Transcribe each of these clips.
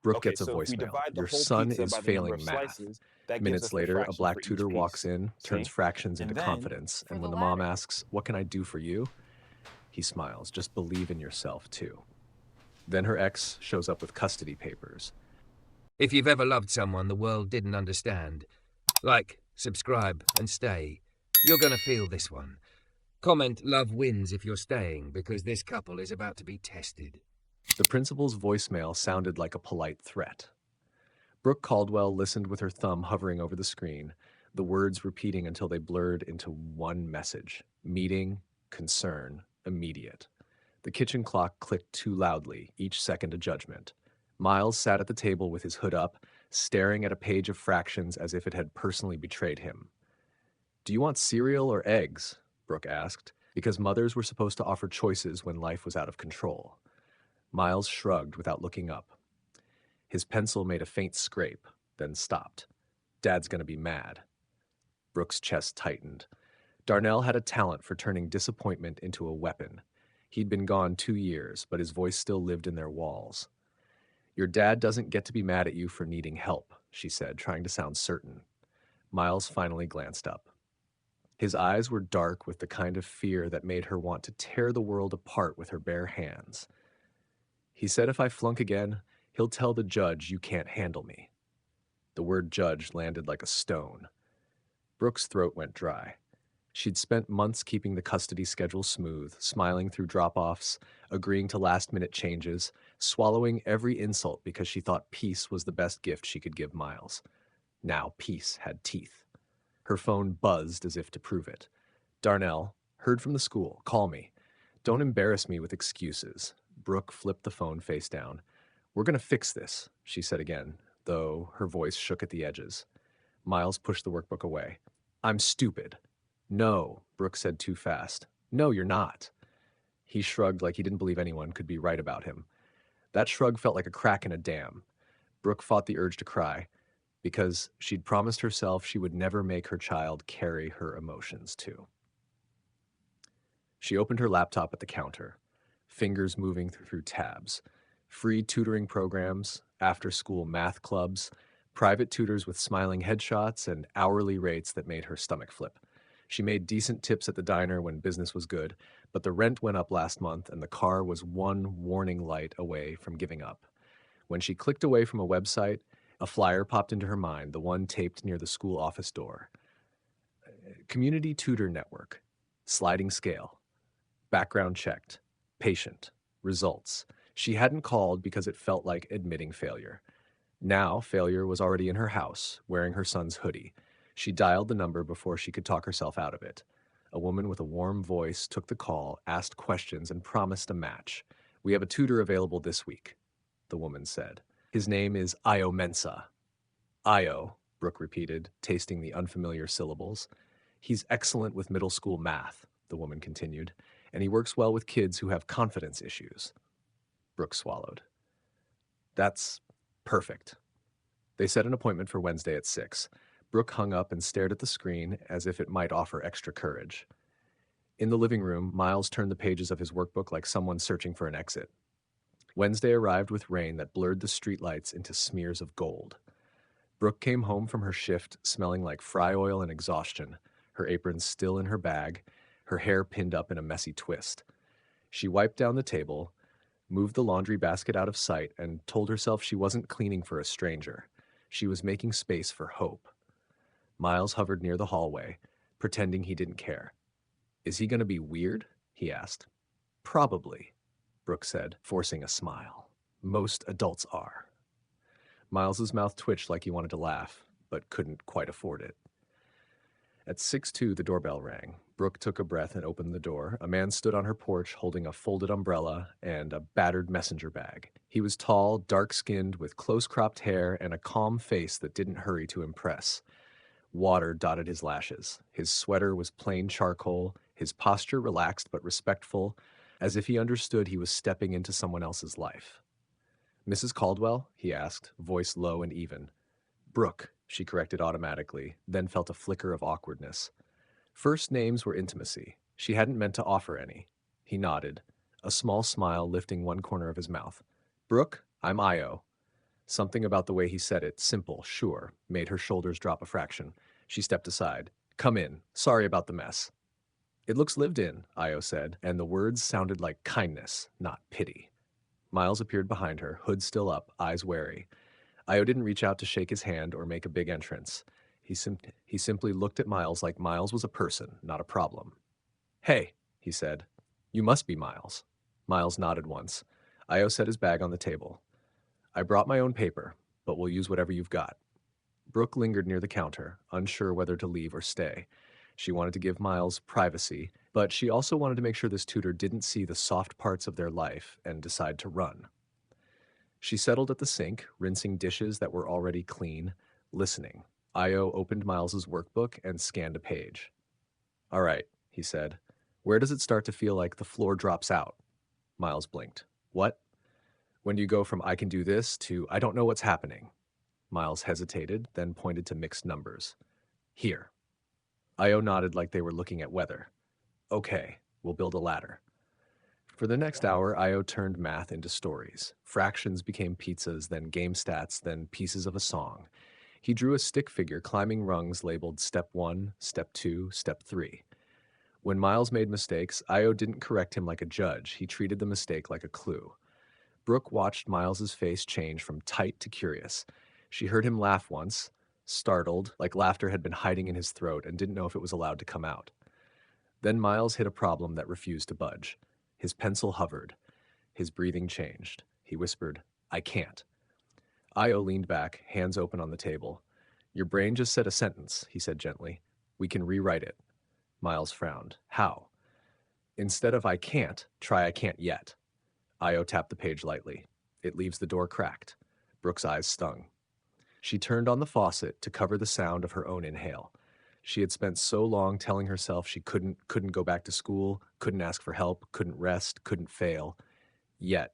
Brooke Okay, gets a so if we voicemail. divide the Your whole son pizza is by the number of failing math. slices, that gives Minutes us the later, a fraction for black each tutor walks piece. in, turns See? fractions into And then confidence, For and when the the mom latter. asks, "What can I do for you?" he smiles. Just believe in yourself, too. Then her ex shows up with custody papers. If you've ever loved someone the world didn't understand, like, subscribe, and stay, you're gonna feel this one. Comment love wins if you're staying, because this couple is about to be tested. The principal's voicemail sounded like a polite threat. Brooke Caldwell listened with her thumb hovering over the screen, the words repeating until they blurred into one message: meeting, concern, immediate. The kitchen clock clicked too loudly, each second a judgment. Miles sat at the table with his hood up, staring at a page of fractions as if it had personally betrayed him. "Do you want cereal or eggs?" Brooke asked, because mothers were supposed to offer choices when life was out of control. Miles shrugged without looking up. His pencil made a faint scrape, then stopped. "Dad's gonna be mad." Brooke's chest tightened. Darnell had a talent for turning disappointment into a weapon. He'd been gone 2 years, but his voice still lived in their walls. "Your dad doesn't get to be mad at you for needing help," she said, trying to sound certain. Miles finally glanced up. His eyes were dark with the kind of fear that made her want to tear the world apart with her bare hands. He said, "If I flunk again, he'll tell the judge you can't handle me." The word judge landed like a stone. Brooke's throat went dry. She'd spent months keeping the custody schedule smooth, smiling through drop-offs, agreeing to last-minute changes, swallowing every insult because she thought peace was the best gift she could give Miles. Now peace had teeth. Her phone buzzed as if to prove it. "Darnell, heard from the school. Call me. Don't embarrass me with excuses." Brooke flipped the phone face down. "We're going to fix this," she said again, though her voice shook at the edges. Miles pushed the workbook away. "I'm stupid." "No," Brooke said too fast. "No, you're not." He shrugged like he didn't believe anyone could be right about him. That shrug felt like a crack in a dam. Brooke fought the urge to cry, because she'd promised herself she would never make her child carry her emotions too. She opened her laptop at the counter, fingers moving through tabs. Free tutoring programs, after-school math clubs, private tutors with smiling headshots, and hourly rates that made her stomach flip. She made decent tips at the diner when business was good, but the rent went up last month and the car was one warning light away from giving up. When she clicked away from a website, a flyer popped into her mind, the one taped near the school office door. Community Tutor Network. Sliding scale. Background checked. Patient. Results. She hadn't called because it felt like admitting failure. Now, failure was already in her house, wearing her son's hoodie. She dialed the number before she could talk herself out of it. A woman with a warm voice took the call, asked questions, and promised a match. "We have a tutor available this week," the woman said. "His name is Io Mensa." "Io," Brooke repeated, tasting the unfamiliar syllables. "He's excellent with middle school math," the woman continued, "and he works well with kids who have confidence issues." Brooke swallowed. "That's perfect." They set an appointment for Wednesday at 6. Brooke hung up and stared at the screen as if it might offer extra courage. In the living room, Miles turned the pages of his workbook like someone searching for an exit. Wednesday arrived with rain that blurred the streetlights into smears of gold. Brooke came home from her shift smelling like fry oil and exhaustion, her apron still in her bag, her hair pinned up in a messy twist. She wiped down the table, moved the laundry basket out of sight, and told herself she wasn't cleaning for a stranger. She was making space for hope. Miles hovered near the hallway, pretending he didn't care. "Is he going to be weird?" he asked. "Probably," Brooke said, forcing a smile. "Most adults are." Miles's mouth twitched like he wanted to laugh, but couldn't quite afford it. At 6:02, the doorbell rang. Brooke took a breath and opened the door. A man stood on her porch holding a folded umbrella and a battered messenger bag. He was tall, dark-skinned, with close-cropped hair and a calm face that didn't hurry to impress. Water dotted his lashes. His sweater was plain charcoal, his posture relaxed but respectful, as if he understood he was stepping into someone else's life. "Mrs. Caldwell?" he asked, voice low and even. "Brooke," she corrected automatically, then felt a flicker of awkwardness. First names were intimacy. She hadn't meant to offer any. He nodded, a small smile lifting one corner of his mouth. "Brooke, I'm Io." Something about the way he said it, simple, sure, made her shoulders drop a fraction. She stepped aside. Come in. Sorry about the mess. It looks lived in, Io said, and the words sounded like kindness, not pity. Miles appeared behind her, hood still up, eyes wary. Io didn't reach out to shake his hand or make a big entrance. He simply looked at Miles like Miles was a person, not a problem. Hey, he said. You must be Miles. Miles nodded once. Io set his bag on the table. I brought my own paper, but we'll use whatever you've got. Brooke lingered near the counter, unsure whether to leave or stay. She wanted to give Miles privacy, but she also wanted to make sure this tutor didn't see the soft parts of their life and decide to run. She settled at the sink, rinsing dishes that were already clean, listening. Io opened Miles's workbook and scanned a page. All right, he said. Where does it start to feel like the floor drops out? Miles blinked. What? When do you go from I can do this to I don't know what's happening? Miles hesitated, then pointed to mixed numbers. Here. Io nodded like they were looking at weather. Okay, we'll build a ladder. For the next hour, Io turned math into stories. Fractions became pizzas, then game stats, then pieces of a song. He drew a stick figure climbing rungs labeled Step 1, Step 2, Step 3. When Miles made mistakes, Io didn't correct him like a judge. He treated the mistake like a clue. Brooke watched Miles's face change from tight to curious. She heard him laugh once, startled, like laughter had been hiding in his throat and didn't know if it was allowed to come out. Then Miles hit a problem that refused to budge. His pencil hovered. His breathing changed. He whispered, I can't. Io leaned back, hands open on the table. Your brain just said a sentence, he said gently. We can rewrite it. Miles frowned. How? Instead of I can't, try I can't yet. Io tapped the page lightly. It leaves the door cracked. Brooke's eyes stung. She turned on the faucet to cover the sound of her own inhale. She had spent so long telling herself she couldn't go back to school, couldn't ask for help, couldn't rest, couldn't fail. Yet,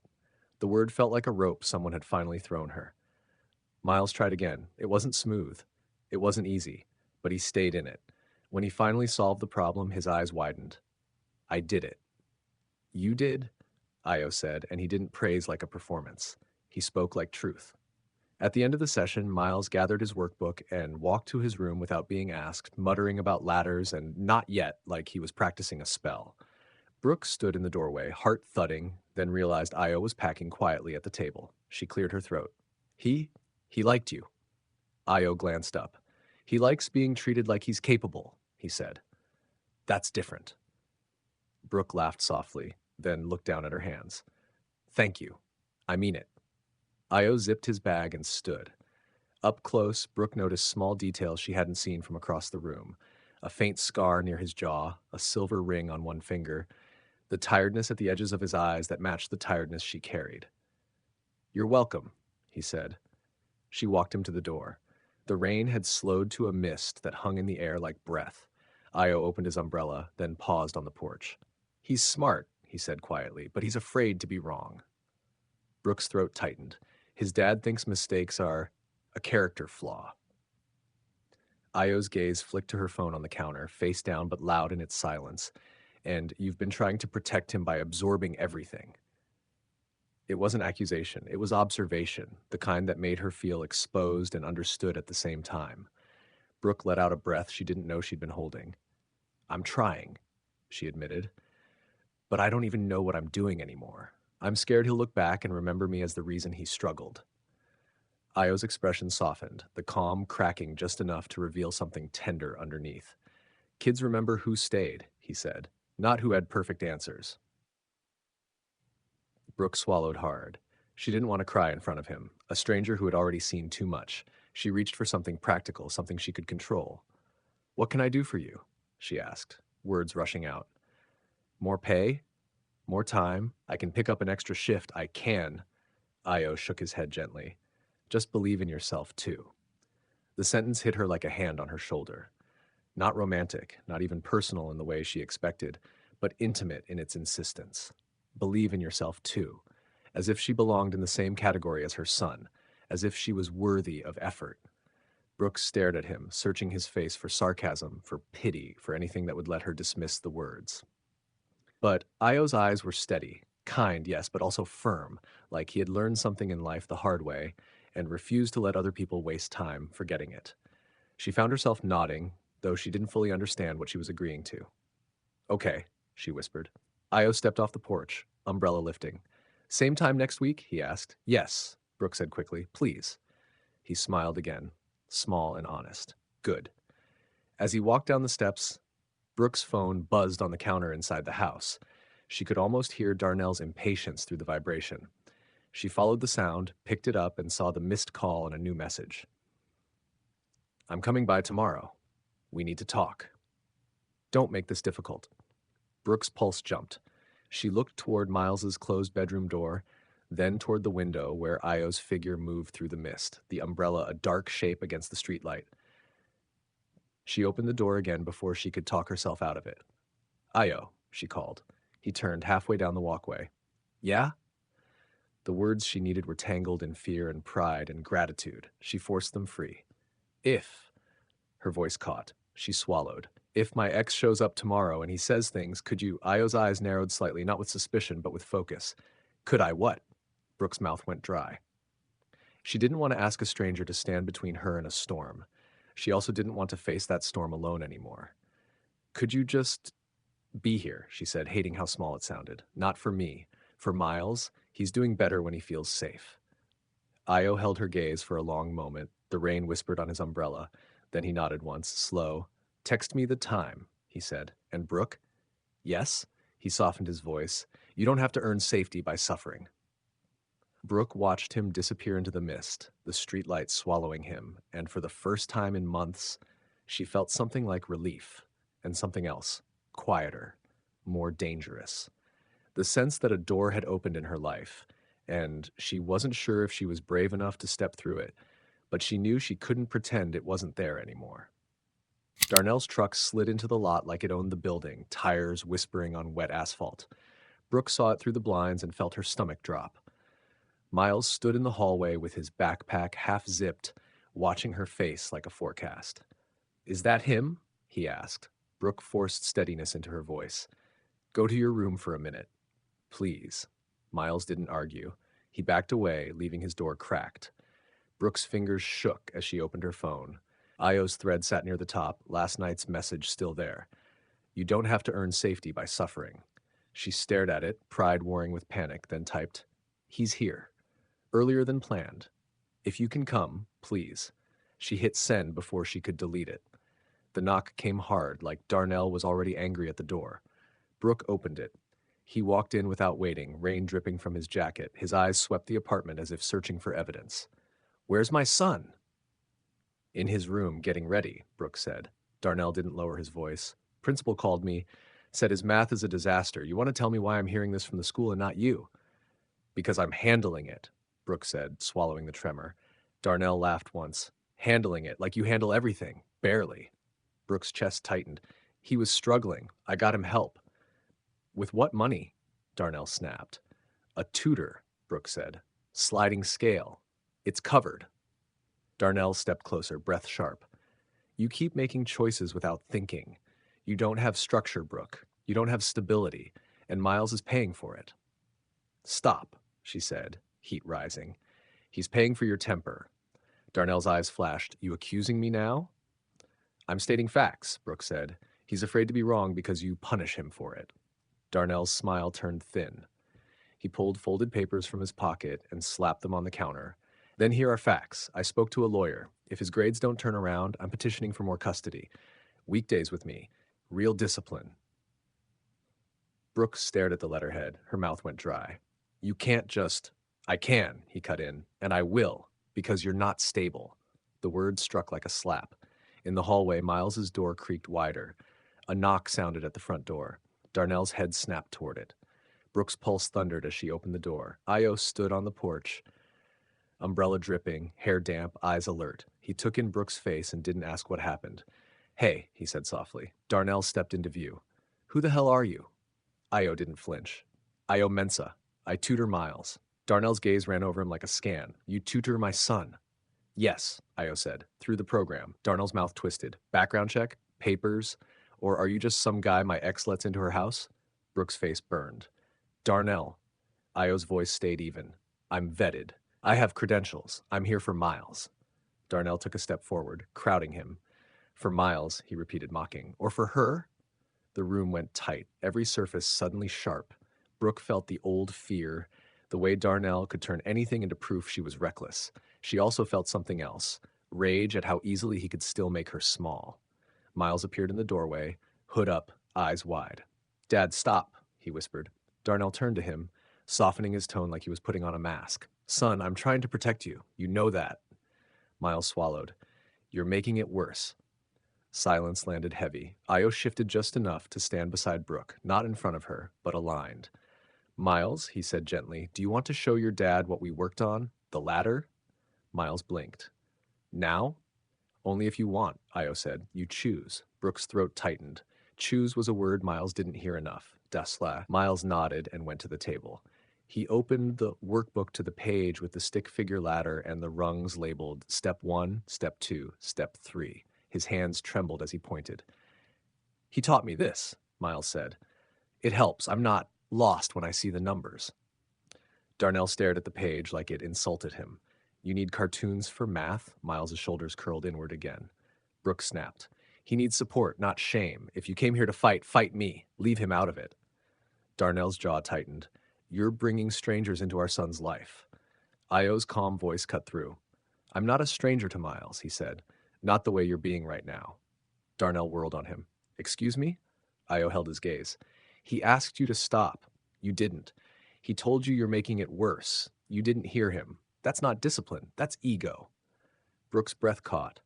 the word felt like a rope someone had finally thrown her. Miles tried again. It wasn't smooth. It wasn't easy, but he stayed in it. When he finally solved the problem, his eyes widened. I did it. You did? Io said, and he didn't praise like a performance. He spoke like truth. At the end of the session, Miles gathered his workbook and walked to his room without being asked, muttering about ladders and not yet like he was practicing a spell. Brooke stood in the doorway, heart thudding, then realized Io was packing quietly at the table. She cleared her throat. He liked you. Io glanced up. He likes being treated like he's capable, he said. That's different. Brooke laughed softly, then looked down at her hands. Thank you. I mean it. Io zipped his bag and stood. Up close, Brooke noticed small details she hadn't seen from across the room. A faint scar near his jaw, a silver ring on one finger, the tiredness at the edges of his eyes that matched the tiredness she carried. You're welcome, he said. She walked him to the door. The rain had slowed to a mist that hung in the air like breath. Io opened his umbrella, then paused on the porch. He's smart, he said quietly, but he's afraid to be wrong. Brooke's throat tightened. His dad thinks mistakes are a character flaw. Io's gaze flicked to her phone on the counter, face down but loud in its silence. And you've been trying to protect him by absorbing everything. It wasn't accusation, it was observation, the kind that made her feel exposed and understood at the same time. Brooke let out a breath she didn't know she'd been holding. I'm trying, she admitted. But I don't even know what I'm doing anymore. I'm scared he'll look back and remember me as the reason he struggled. Io's expression softened, the calm cracking just enough to reveal something tender underneath. Kids remember who stayed, he said, not who had perfect answers. Brooke swallowed hard. She didn't want to cry in front of him, a stranger who had already seen too much. She reached for something practical, something she could control. What can I do for you? She asked, words rushing out. More pay? More time? I can pick up an extra shift. I can. Io shook his head gently. Just believe in yourself, too. The sentence hit her like a hand on her shoulder. Not romantic, not even personal in the way she expected, but intimate in its insistence. Believe in yourself, too, as if she belonged in the same category as her son, as if she was worthy of effort. Brooke stared at him, searching his face for sarcasm, for pity, for anything that would let her dismiss the words. But Io's eyes were steady, kind, yes, but also firm, like he had learned something in life the hard way, and refused to let other people waste time forgetting it. She found herself nodding, though she didn't fully understand what she was agreeing to. Okay, she whispered. Io stepped off the porch, umbrella lifting. Same time next week? He asked. Yes, Brooke said quickly. Please. He smiled again, small and honest. Good. As he walked down the steps, Brooke's phone buzzed on the counter inside the house. She could almost hear Darnell's impatience through the vibration. She followed the sound, picked it up, and saw the missed call and a new message. I'm coming by tomorrow. We need to talk. Don't make this difficult. Brooke's pulse jumped. She looked toward Miles's closed bedroom door, then toward the window where Io's figure moved through the mist, the umbrella a dark shape against the streetlight. She opened the door again before she could talk herself out of it. Io, she called. He turned halfway down the walkway. Yeah? The words she needed were tangled in fear and pride and gratitude. She forced them free. If, her voice caught. She swallowed. If my ex shows up tomorrow and he says things, could you? Io's eyes narrowed slightly, not with suspicion, but with focus. Could I what? Brooke's mouth went dry. She didn't want to ask a stranger to stand between her and a storm. She also didn't want to face that storm alone anymore. Could you just be here, she said, hating how small it sounded. Not for me. For Miles, he's doing better when he feels safe. Io held her gaze for a long moment. The rain whispered on his umbrella. Then he nodded once, slow. Text me the time, he said. And Brooke? Yes? He softened his voice. You don't have to earn safety by suffering. Brooke watched him disappear into the mist, the streetlight swallowing him, and for the first time in months, she felt something like relief, and something else, quieter, more dangerous. The sense that a door had opened in her life, and she wasn't sure if she was brave enough to step through it, but she knew she couldn't pretend it wasn't there anymore. Darnell's truck slid into the lot like it owned the building, tires whispering on wet asphalt. Brooke saw it through the blinds and felt her stomach drop. Miles stood in the hallway with his backpack half zipped, watching her face like a forecast. Is that him? He asked. Brooke forced steadiness into her voice. Go to your room for a minute. Please. Miles didn't argue. He backed away, leaving his door cracked. Brooke's fingers shook as she opened her phone. Io's thread sat near the top, last night's message still there. You don't have to earn safety by suffering. She stared at it, pride warring with panic, then typed, He's here. Earlier than planned. If you can come, please. She hit send before she could delete it. The knock came hard, like Darnell was already angry at the door. Brooke opened it. He walked in without waiting, rain dripping from his jacket. His eyes swept the apartment as if searching for evidence. Where's my son? In his room, getting ready, Brooke said. Darnell didn't lower his voice. Principal called me, said his math is a disaster. You want to tell me why I'm hearing this from the school and not you? Because I'm handling it, Brooke said, swallowing the tremor. Darnell laughed once. Handling it, like you handle everything. Barely. Brooke's chest tightened. He was struggling. I got him help. With what money? Darnell snapped. A tutor, Brooke said. Sliding scale. It's covered. Darnell stepped closer, breath sharp. You keep making choices without thinking. You don't have structure, Brooke. You don't have stability, and Miles is paying for it. Stop, she said, heat rising. He's paying for your temper. Darnell's eyes flashed. You accusing me now? I'm stating facts, Brooke said. He's afraid to be wrong because you punish him for it. Darnell's smile turned thin. He pulled folded papers from his pocket and slapped them on the counter. Then here are facts. I spoke to a lawyer. If his grades don't turn around, I'm petitioning for more custody. Weekdays with me. Real discipline. Brooke stared at the letterhead. Her mouth went dry. You can't just... I can, he cut in, and I will, because you're not stable. The words struck like a slap. In the hallway, Miles's door creaked wider. A knock sounded at the front door. Darnell's head snapped toward it. Brooke's pulse thundered as she opened the door. Io stood on the porch, umbrella dripping, hair damp, eyes alert. He took in Brooke's face and didn't ask what happened. Hey, he said softly. Darnell stepped into view. Who the hell are you? Io didn't flinch. Io Mensa. I tutor Miles. Darnell's gaze ran over him like a scan. You tutor my son. Yes, Io said. Through the program. Darnell's mouth twisted. Background check? Papers? Or are you just some guy my ex lets into her house? Brooke's face burned. Darnell. Io's voice stayed even. I'm vetted. I have credentials. I'm here for Miles. Darnell took a step forward, crowding him. For Miles, he repeated, mocking. Or for her? The room went tight, every surface suddenly sharp. Brooke felt the old fear, the way Darnell could turn anything into proof she was reckless. She also felt something else, rage at how easily he could still make her small. Miles appeared in the doorway, hood up, eyes wide. Dad, stop, he whispered. Darnell turned to him, softening his tone like he was putting on a mask. Son, I'm trying to protect you. You know that. Miles swallowed. You're making it worse. Silence landed heavy. Io shifted just enough to stand beside Brooke, not in front of her, but aligned. Miles, he said gently, do you want to show your dad what we worked on? The ladder? Miles blinked. Now? Only if you want, Io said. You choose. Brooke's throat tightened. Choose was a word Miles didn't hear enough. Dasla. Miles nodded and went to the table. He opened the workbook to the page with the stick figure ladder and the rungs labeled Step 1, Step 2, Step 3. His hands trembled as he pointed. He taught me this, Miles said. It helps. I'm not lost when I see the numbers. Darnell stared at the page like it insulted him. You need cartoons for math? Miles's shoulders curled inward again. Brooke snapped. He needs support, not shame. If you came here to fight, fight me. Leave him out of it. Darnell's jaw tightened. You're bringing strangers into our son's life. Io's calm voice cut through. I'm not a stranger to Miles, he said. Not the way you're being right now. Darnell whirled on him. Excuse me? Io held his gaze. He asked you to stop. You didn't. He told you you're making it worse. You didn't hear him. That's not discipline. That's ego. Brooke's breath caught.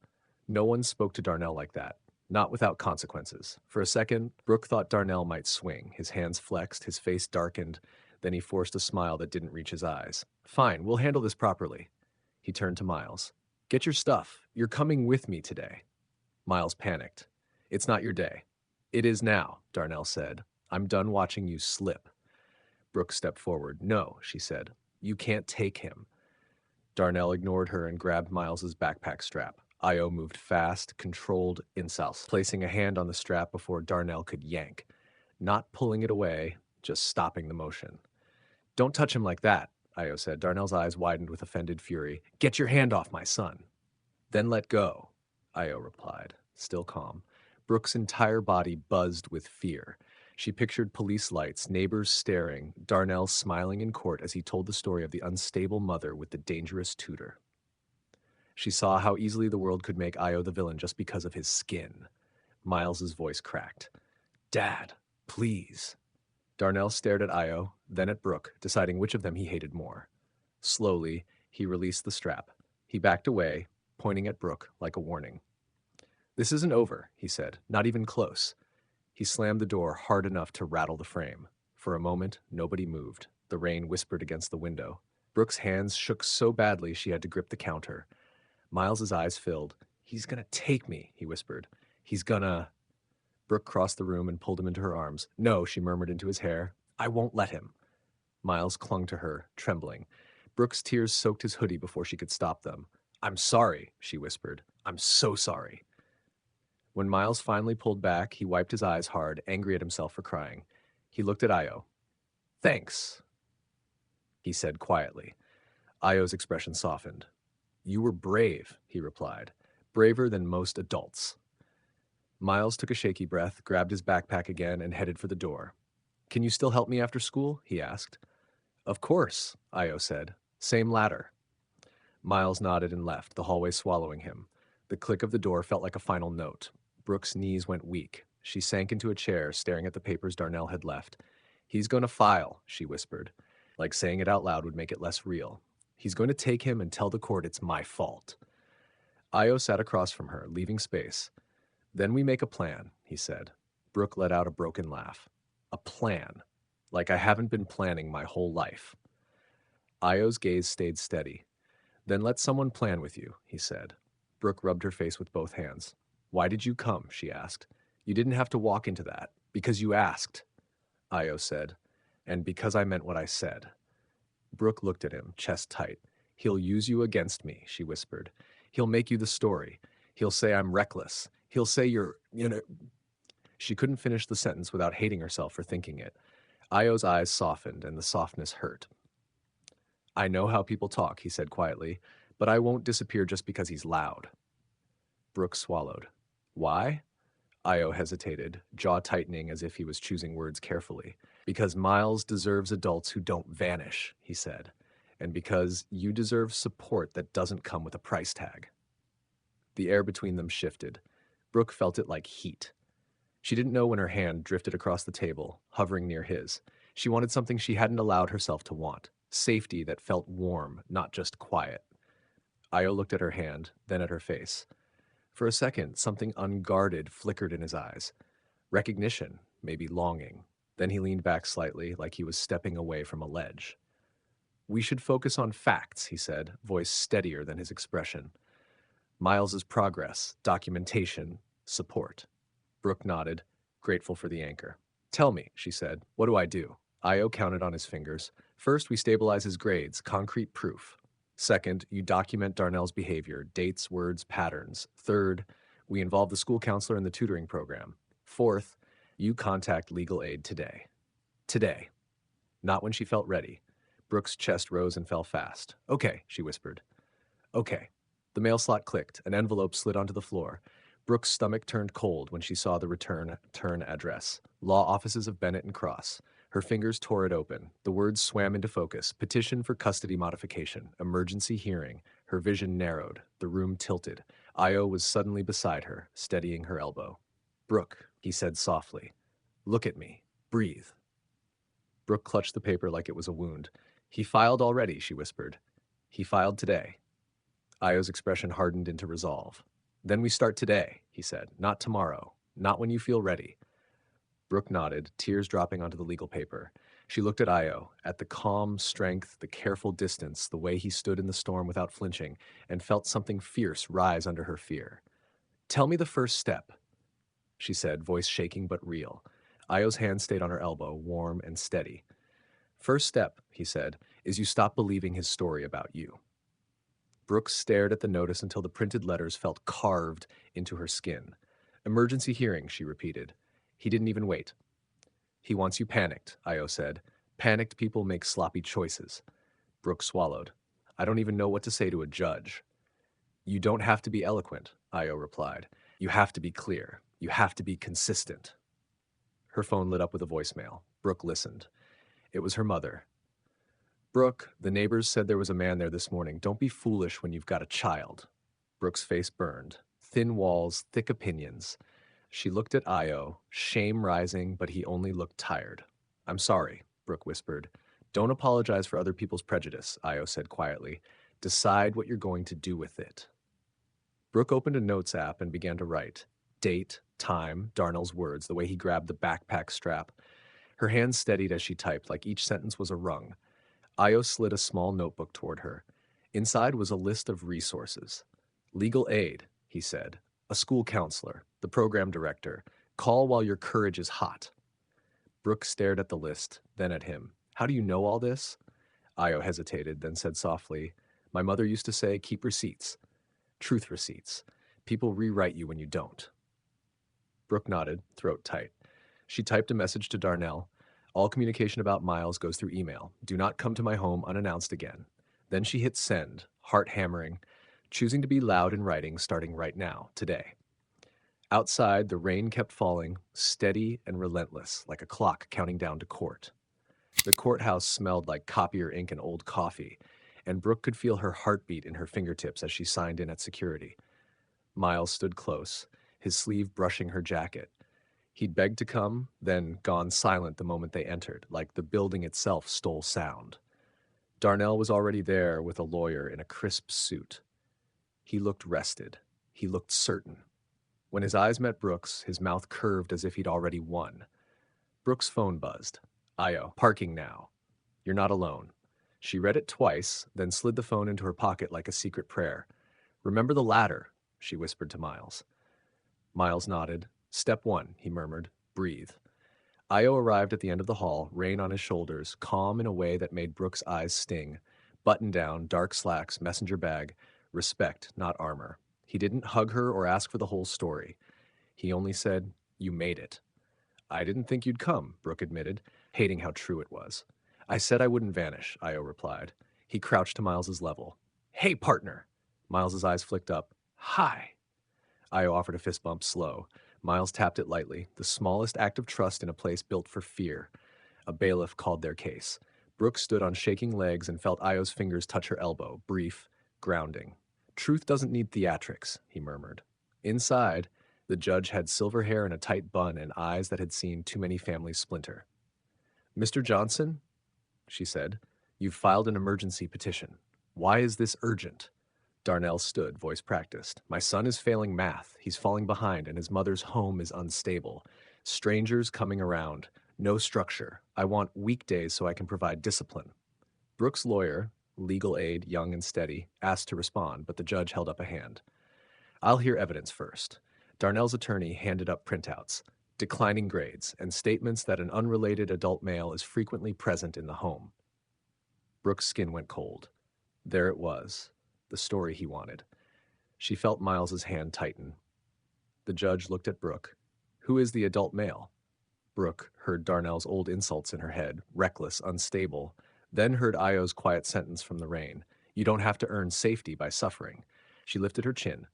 No one spoke to Darnell like that. Not without consequences. For a second, Brooke thought Darnell might swing. His hands flexed, his face darkened. Then he forced a smile that didn't reach his eyes. Fine, we'll handle this properly. He turned to Miles. Get your stuff. You're coming with me today. Miles panicked. It's not your day. It is now, Darnell said. I'm done watching you slip. Brooke stepped forward. No, she said. You can't take him. Darnell ignored her and grabbed Miles's backpack strap. Io moved fast, controlled insults, placing a hand on the strap before Darnell could yank. Not pulling it away, just stopping the motion. Don't touch him like that, Io said. Darnell's eyes widened with offended fury. Get your hand off my son. Then let go, Io replied, still calm. Brooke's entire body buzzed with fear. She pictured police lights, neighbors staring, Darnell smiling in court as he told the story of the unstable mother with the dangerous tutor. She saw how easily the world could make Io the villain just because of his skin. Miles's voice cracked. Dad, please. Darnell stared at Io, then at Brooke, deciding which of them he hated more. Slowly, he released the strap. He backed away, pointing at Brooke like a warning. This isn't over, he said, not even close. He slammed the door hard enough to rattle the frame. For a moment, nobody moved. The rain whispered against the window. Brooke's hands shook so badly she had to grip the counter. Miles's eyes filled. He's gonna take me, he whispered. He's gonna... Brooke crossed the room and pulled him into her arms. No, she murmured into his hair. I won't let him. Miles clung to her, trembling. Brooke's tears soaked his hoodie before she could stop them. I'm sorry, she whispered. I'm so sorry. When Miles finally pulled back, he wiped his eyes hard, angry at himself for crying. He looked at Io. Thanks, he said quietly. Io's expression softened. You were brave, he replied. Braver than most adults. Miles took a shaky breath, grabbed his backpack again, and headed for the door. Can you still help me after school? He asked. Of course, Io said. Same ladder. Miles nodded and left, the hallway swallowing him. The click of the door felt like a final note. Brooke's knees went weak. She sank into a chair, staring at the papers Darnell had left. He's going to file, she whispered. Like saying it out loud would make it less real. He's going to take him and tell the court it's my fault. Io sat across from her, leaving space. Then we make a plan, he said. Brooke let out a broken laugh. A plan. Like I haven't been planning my whole life. Io's gaze stayed steady. Then let someone plan with you, he said. Brooke rubbed her face with both hands. Why did you come? She asked. You didn't have to walk into that. Because you asked, Io said. And because I meant what I said. Brooke looked at him, chest tight. He'll use you against me, she whispered. He'll make you the story. He'll say I'm reckless. He'll say you're. She couldn't finish the sentence without hating herself for thinking it. Io's eyes softened, and the softness hurt. I know how people talk, he said quietly, but I won't disappear just because he's loud. Brooke swallowed. Why? Io hesitated, jaw tightening as if he was choosing words carefully. Because Miles deserves adults who don't vanish, he said. And because you deserve support that doesn't come with a price tag. The air between them shifted. Brooke felt it like heat. She didn't know when her hand drifted across the table, hovering near his. She wanted something she hadn't allowed herself to want. Safety that felt warm, not just quiet. Io looked at her hand, then at her face. For a second, something unguarded flickered in his eyes. Recognition, maybe longing. Then he leaned back slightly, like he was stepping away from a ledge. We should focus on facts, he said, voice steadier than his expression. Miles's progress, documentation, support. Brooke nodded, grateful for the anchor. Tell me, she said, what do I do? Io counted on his fingers. First, we stabilize his grades, concrete proof. Second, you document Darnell's behavior, dates, words, patterns. Third, we involve the school counselor in the tutoring program. Fourth, you contact legal aid today. Today. Not when she felt ready. Brooke's chest rose and fell fast. Okay, she whispered. Okay. The mail slot clicked. An envelope slid onto the floor. Brooke's stomach turned cold when she saw the return address. Law offices of Bennett and Cross. Her fingers tore it open. The words swam into focus. Petition for custody modification. Emergency hearing. Her vision narrowed. The room tilted. Io was suddenly beside her, steadying her elbow. Brooke, he said softly. Look at me. Breathe. Brooke clutched the paper like it was a wound. He filed already, she whispered. He filed today. Io's expression hardened into resolve. Then we start today, he said. Not tomorrow. Not when you feel ready. Brooke nodded, tears dropping onto the legal paper. She looked at Io, at the calm strength, the careful distance, the way he stood in the storm without flinching, and felt something fierce rise under her fear. Tell me the first step, she said, voice shaking but real. Io's hand stayed on her elbow, warm and steady. First step, he said, is you stop believing his story about you. Brooke stared at the notice until the printed letters felt carved into her skin. Emergency hearing, she repeated. He didn't even wait. He wants you panicked, Io said. Panicked people make sloppy choices. Brooke swallowed. I don't even know what to say to a judge. You don't have to be eloquent, Io replied. You have to be clear. You have to be consistent. Her phone lit up with a voicemail. Brooke listened. It was her mother. Brooke, the neighbors said there was a man there this morning. Don't be foolish when you've got a child. Brooke's face burned. Thin walls, thick opinions. She looked at Io, shame rising, but he only looked tired. I'm sorry, Brooke whispered. Don't apologize for other people's prejudice, Io said quietly. Decide what you're going to do with it. Brooke opened a notes app and began to write. Date, time, Darnell's words, the way he grabbed the backpack strap. Her hands steadied as she typed, like each sentence was a rung. Io slid a small notebook toward her. Inside was a list of resources. Legal aid, he said. A school counselor, the program director. Call while your courage is hot. Brooke stared at the list, then at him. How do you know all this? Io hesitated, then said softly, My mother used to say, keep receipts. Truth receipts. People rewrite you when you don't. Brooke nodded, throat tight. She typed a message to Darnell. All communication about Miles goes through email. Do not come to my home unannounced again. Then she hit send, heart hammering, choosing to be loud in writing starting right now, today. Outside, the rain kept falling, steady and relentless, like a clock counting down to court. The courthouse smelled like copier ink and old coffee, and Brooke could feel her heartbeat in her fingertips as she signed in at security. Miles stood close, his sleeve brushing her jacket. He'd begged to come, then gone silent the moment they entered, like the building itself stole sound. Darnell was already there with a lawyer in a crisp suit. He looked rested. He looked certain. When his eyes met Brooke's, his mouth curved as if he'd already won. Brooke's phone buzzed. Io, parking now. You're not alone. She read it twice, then slid the phone into her pocket like a secret prayer. Remember the ladder, she whispered to Miles. Miles nodded. Step one, he murmured. Breathe. Io arrived at the end of the hall, rain on his shoulders, calm in a way that made Brooke's eyes sting. Button down, dark slacks, messenger bag. Respect, not armor. He didn't hug her or ask for the whole story. He only said, You made it. I didn't think you'd come, Brooke admitted, hating how true it was. I said I wouldn't vanish, Io replied. He crouched to Miles's level. Hey, partner! Miles's eyes flicked up. Hi! Io offered a fist bump, slow. Miles tapped it lightly, the smallest act of trust in a place built for fear. A bailiff called their case. Brooke stood on shaking legs and felt Io's fingers touch her elbow, brief, grounding. Truth doesn't need theatrics, he murmured. Inside, the judge had silver hair and a tight bun and eyes that had seen too many families splinter. Mr. Johnson, she said, you've filed an emergency petition. Why is this urgent? Darnell stood, voice practiced. My son is failing math. He's falling behind, and his mother's home is unstable. Strangers coming around. No structure. I want weekdays so I can provide discipline. Brooks' lawyer, legal aid, young and steady, asked to respond, but the judge held up a hand. I'll hear evidence first. Darnell's attorney handed up printouts, declining grades, and statements that an unrelated adult male is frequently present in the home. Brooks' skin went cold. There it was, the story he wanted. She felt Miles's hand tighten. The judge looked at Brooke. Who is the adult male? Brooke heard Darnell's old insults in her head, reckless, unstable, then heard Io's quiet sentence from the rain. You don't have to earn safety by suffering. She lifted her chin.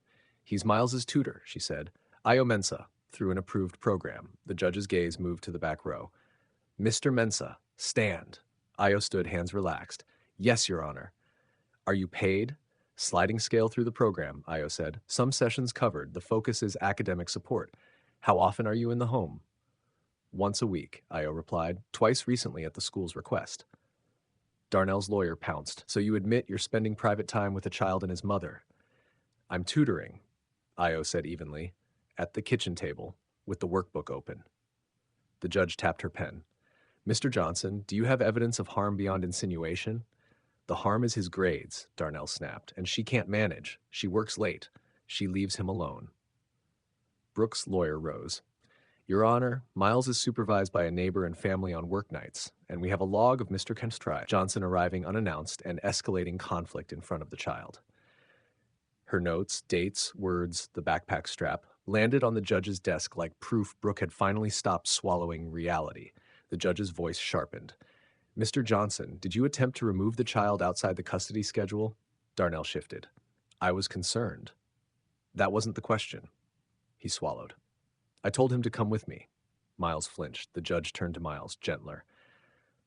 He's Miles's tutor, she said. Io Mensa, through an approved program. The judge's gaze moved to the back row. Mr. Mensa, stand. Io stood, hands relaxed. Yes, Your Honor. Are you paid? Sliding scale through the program, Io said. Some sessions covered. The focus is academic support. How often are you in the home? Once a week, Io replied. Twice recently at the school's request. Darnell's lawyer pounced. So you admit you're spending private time with a child and his mother? I'm tutoring, Io said evenly, at the kitchen table, with the workbook open. The judge tapped her pen. Mr. Johnson, do you have evidence of harm beyond insinuation? The harm is his grades, Darnell snapped, and she can't manage. She works late. She leaves him alone. Brooks' lawyer rose. Your Honor, Miles is supervised by a neighbor and family on work nights, and we have a log of Mr. Johnson arriving unannounced and escalating conflict in front of the child. Her notes, dates, words, the backpack strap, landed on the judge's desk like proof Brooke had finally stopped swallowing reality. The judge's voice sharpened. Mr. Johnson, did you attempt to remove the child outside the custody schedule? Darnell shifted. I was concerned. That wasn't the question. He swallowed. I told him to come with me. Miles flinched. The judge turned to Miles, gentler.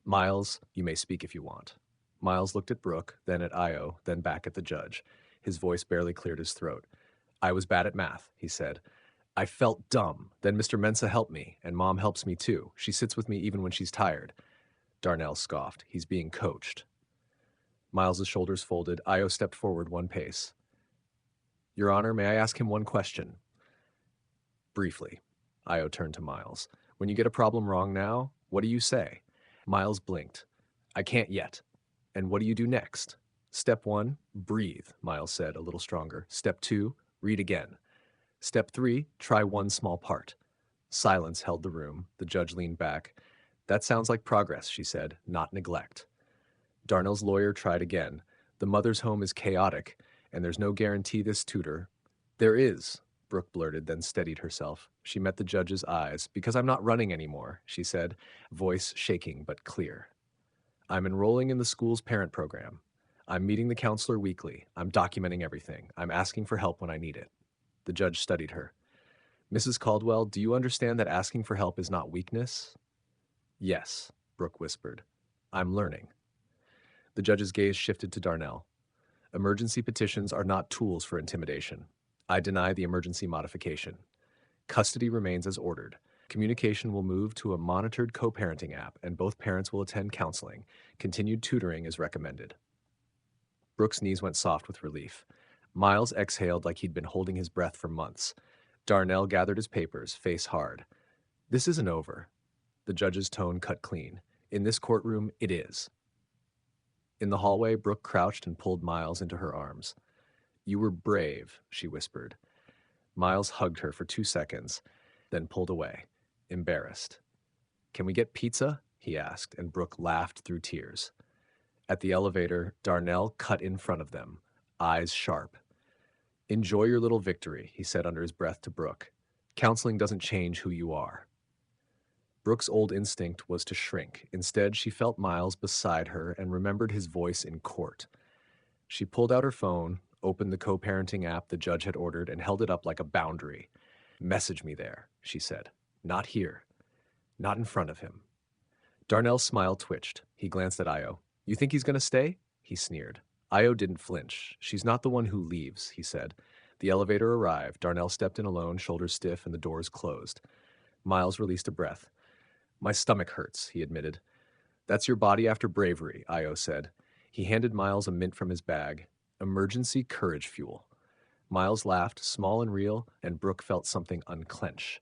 Miles, you may speak if you want. Miles looked at Brooke, then at Io, then back at the judge. His voice barely cleared his throat. I was bad at math, he said. I felt dumb. Then Mr. Mensa helped me, and Mom helps me too. She sits with me even when she's tired. Darnell scoffed. He's being coached. Miles's shoulders folded. Io stepped forward one pace. Your Honor, may I ask him one question? Briefly. Io turned to Miles. When you get a problem wrong now, what do you say? Miles blinked. I can't yet. And what do you do next? Step 1, breathe, Miles said, a little stronger. Step 2, read again. Step 3, try one small part. Silence held the room. The judge leaned back. That sounds like progress, she said, not neglect. Darnell's lawyer tried again. The mother's home is chaotic, and there's no guarantee this tutor. There is, Brooke blurted, then steadied herself. She met the judge's eyes. Because I'm not running anymore, she said, voice shaking but clear. I'm enrolling in the school's parent program. I'm meeting the counselor weekly. I'm documenting everything. I'm asking for help when I need it. The judge studied her. Mrs. Caldwell, do you understand that asking for help is not weakness? Yes, Brooke whispered. I'm learning. The judge's gaze shifted to Darnell. Emergency petitions are not tools for intimidation. I deny the emergency modification. Custody remains as ordered. Communication will move to a monitored co-parenting app, and both parents will attend counseling. Continued tutoring is recommended. Brooke's knees went soft with relief. Miles exhaled like he'd been holding his breath for months. Darnell gathered his papers, face hard. This isn't over. The judge's tone cut clean. In this courtroom, it is. In the hallway, Brooke crouched and pulled Miles into her arms. You were brave, she whispered. Miles hugged her for 2 seconds, then pulled away, embarrassed. Can we get pizza? He asked, and Brooke laughed through tears. At the elevator, Darnell cut in front of them, eyes sharp. Enjoy your little victory, he said under his breath to Brooke. Counseling doesn't change who you are. Brooke's old instinct was to shrink. Instead, she felt Miles beside her and remembered his voice in court. She pulled out her phone, opened the co-parenting app the judge had ordered, and held it up like a boundary. "Message me there," she said. "Not here. Not in front of him." Darnell's smile twitched. He glanced at Io. "You think he's going to stay?" He sneered. Io didn't flinch. "She's not the one who leaves," he said. The elevator arrived. Darnell stepped in alone, shoulders stiff, and the doors closed. Miles released a breath. "My stomach hurts," he admitted. "That's your body after bravery," Io said. He handed Miles a mint from his bag. "Emergency courage fuel." Miles laughed, small and real, and Brooke felt something unclench.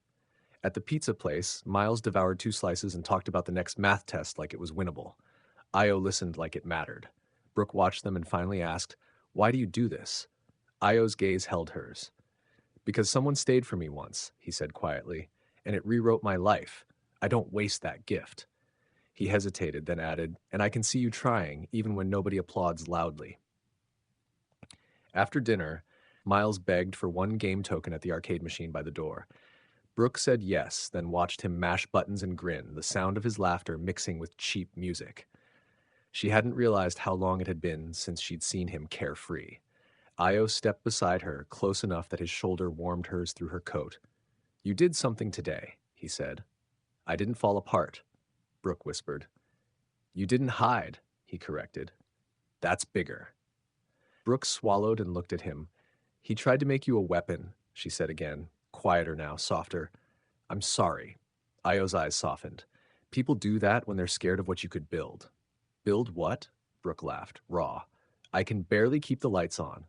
At the pizza place, Miles devoured 2 slices and talked about the next math test like it was winnable. Io listened like it mattered. Brooke watched them and finally asked, "Why do you do this?" Io's gaze held hers. "Because someone stayed for me once," he said quietly, "and it rewrote my life. I don't waste that gift." He hesitated, then added, "And I can see you trying, even when nobody applauds loudly." After dinner, Miles begged for one game token at the arcade machine by the door. Brooke said yes, then watched him mash buttons and grin, the sound of his laughter mixing with cheap music. She hadn't realized how long it had been since she'd seen him carefree. Io stepped beside her, close enough that his shoulder warmed hers through her coat. "You did something today," he said. "I didn't fall apart," Brooke whispered. "You didn't hide," he corrected. "That's bigger." Brooke swallowed and looked at him. "He tried to make you a weapon," she said again, quieter now, softer. "I'm sorry." Io's eyes softened. "People do that when they're scared of what you could build." "Build what?" Brooke laughed, raw. "I can barely keep the lights on."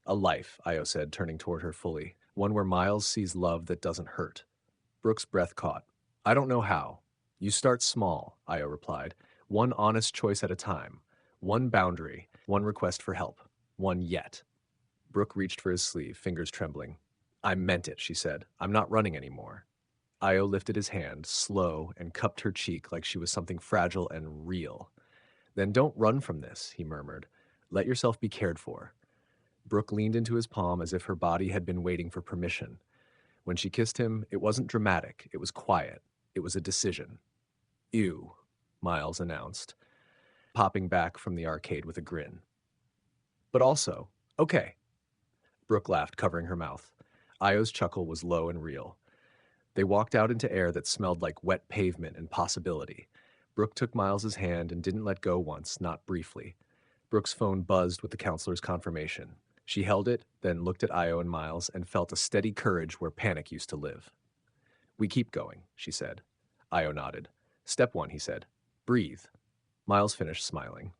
"A life," Io said, turning toward her fully. "One where Miles sees love that doesn't hurt." Brooke's breath caught. "I don't know how." "You start small," Io replied. "One honest choice at a time. One boundary. One request for help. One yet." Brooke reached for his sleeve, fingers trembling. "I meant it," she said. "I'm not running anymore." Io lifted his hand, slow, and cupped her cheek like she was something fragile and real. "Then don't run from this," he murmured. "Let yourself be cared for." Brooke leaned into his palm as if her body had been waiting for permission. When she kissed him, it wasn't dramatic, it was quiet. It was a decision. "Ew," Miles announced, popping back from the arcade with a grin. "But also, okay." Brooke laughed, covering her mouth. Io's chuckle was low and real. They walked out into air that smelled like wet pavement and possibility. Brooke took Miles's hand and didn't let go once, not briefly. Brooke's phone buzzed with the counselor's confirmation. She held it, then looked at Io and Miles and felt a steady courage where panic used to live. "We keep going," she said. Io nodded. "Step 1," he said. "Breathe." Miles finished smiling.